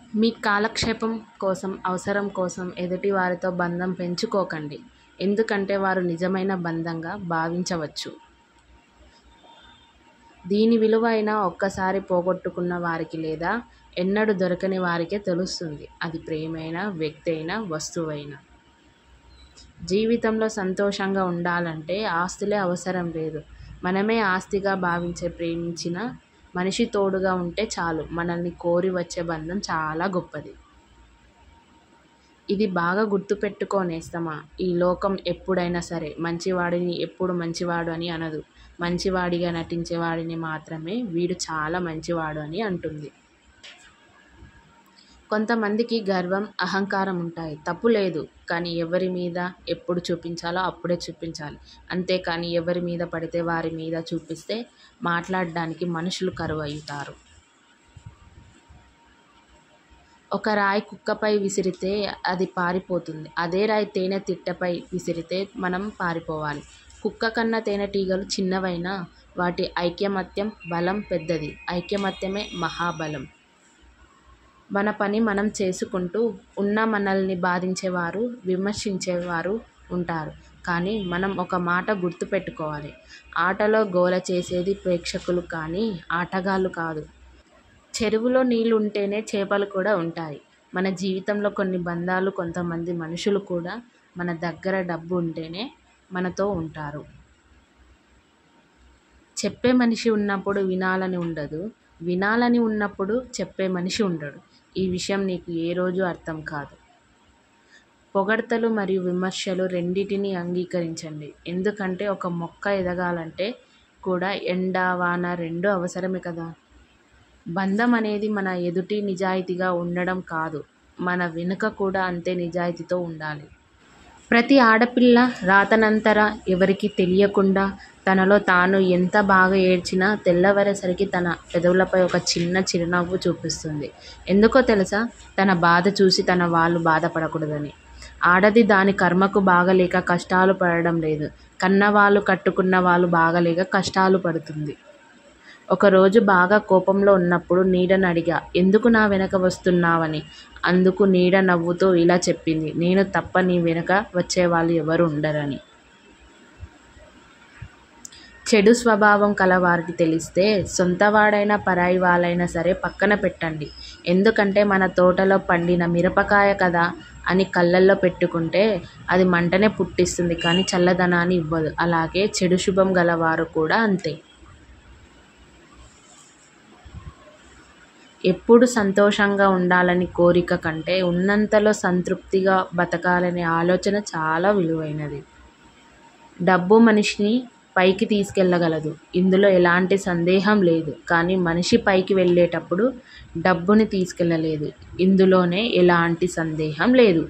మీ కాలక్షేపం కోసం, అవసరం కోసం ఎదుటి వారితో బంధం పెంచుకోకండి. ఎందుకంటే వారు నిజమైన బంధంగా భావించవచ్చు. దీని విలువ అయినా ఒక్కసారి పోగొట్టుకున్న వారికి లేదా ఎన్నడూ దొరకని వారికే తెలుస్తుంది. అది ప్రేమైనా, వ్యక్తి అయినా, వస్తువైనా. జీవితంలో సంతోషంగా ఉండాలంటే ఆస్తులే అవసరం లేదు. మనమే ఆస్తిగా భావించే ప్రేమించిన మనిషి తోడుగా ఉంటే చాలు. మనల్ని కోరి వచ్చే బంధం చాలా గొప్పది. ఇది బాగా గుర్తుపెట్టుకో నేస్తమా. ఈ లోకం ఎప్పుడైనా సరే మంచివాడిని ఎప్పుడు మంచివాడు అని అనదు. మంచివాడిగా నటించే వాడిని మాత్రమే వీడు చాలా మంచివాడు అని అంటుంది. కొంతమందికి గర్వం, అహంకారం ఉంటాయి. తప్పు లేదు. కానీ ఎవరి మీద ఎప్పుడు చూపించాలో అప్పుడే చూపించాలి. అంతేకాని ఎవరి మీద పడితే వారి మీద చూపిస్తే మాట్లాడడానికి మనుషులు కరువవుతారు. ఒక రాయి కుక్కపై విసిరితే అది పారిపోతుంది. అదే రాయి తేనె తిట్టపై విసిరితే మనం పారిపోవాలి. కుక్క కన్నా తేనెటీగలు చిన్నవైనా వాటి ఐకమత్యం బలం పెద్దది. ఐకమత్యమే మహాబలం. మన పని మనం చేసుకుంటూ ఉన్న మనల్ని బాధించేవారు, విమర్శించేవారు ఉంటారు. కానీ మనం ఒక మాట గుర్తుపెట్టుకోవాలి. ఆటలో గోల చేసేది ప్రేక్షకులు కానీ ఆటగాళ్ళు కాదు. చెరువులో నీళ్లు ఉంటేనే చేపలు కూడా ఉంటాయి. మన జీవితంలో కొన్ని బంధాలు, కొంతమంది మనుషులు కూడా మన దగ్గర డబ్బు ఉంటేనే మనతో ఉంటారు. చెప్పే మనిషి ఉన్నప్పుడు వినాలని ఉండదు. వినాలని ఉన్నప్పుడు చెప్పే మనిషి ఉండడు. ఈ విషయం నీకు ఏ రోజు అర్థం కాదు. పొగడ్తలు మరియు విమర్శలు రెండింటినీ అంగీకరించండి. ఎందుకంటే ఒక మొక్క ఎదగాలంటే కూడా ఎండ, వాన రెండూ అవసరమే కదా. బంధం అనేది మన ఎదుటి నిజాయితీగా ఉండడం కాదు, మన వెనుక కూడా అంతే నిజాయితీతో ఉండాలి. ప్రతి ఆడపిల్ల రాతనంతరా ఎవరికీ తెలియకుండా తనలో తాను ఎంత బాగా ఏడ్చినా తెల్లవారేసరికి తన పెదవులపై ఒక చిన్న చిరునవ్వు చూపిస్తుంది. ఎందుకో తెలుసా? తన బాధ చూసి తన వాళ్ళు బాధపడకూడదని. ఆడది దాని కర్మకు బాగలేక కష్టాలు పడడం లేదు. కన్నవాళ్ళు, కట్టుకున్న వాళ్ళు బాగలేక కష్టాలు పడుతుంది. ఒకరోజు బాగా కోపంలో ఉన్నప్పుడు నీడను అడిగా, ఎందుకు నా వెనక వస్తున్నావని. అందుకు నీడ నవ్వుతూ ఇలా చెప్పింది, నేను తప్ప నీ వెనక వచ్చేవాళ్ళు ఎవరు ఉండరని. చెడు స్వభావం కలవారికి తెలిస్తే సొంతవాడైనా పరాయి వాళ్ళైనా సరే పక్కన పెట్టండి. ఎందుకంటే మన తోటలో పండిన మిరపకాయ కదా అని కళ్ళల్లో పెట్టుకుంటే అది మంటనే పుట్టిస్తుంది కానీ చల్లదనాన్ని ఇవ్వదు. అలాగే చెడు శుభం గలవారు కూడా అంతే. ఎప్పుడు సంతోషంగా ఉండాలని కోరిక కంటే ఉన్నంతలో సంతృప్తిగా బతకాలనే ఆలోచన చాలా విలువైనది. డబ్బు మనిషిని పైకి తీసుకెళ్ళగలదు, ఇందులో ఎలాంటి సందేహం లేదు. కానీ మనిషి పైకి వెళ్ళేటప్పుడు డబ్బుని తీసుకెళ్ళలేదు, ఇందులోనే ఎలాంటి సందేహం లేదు.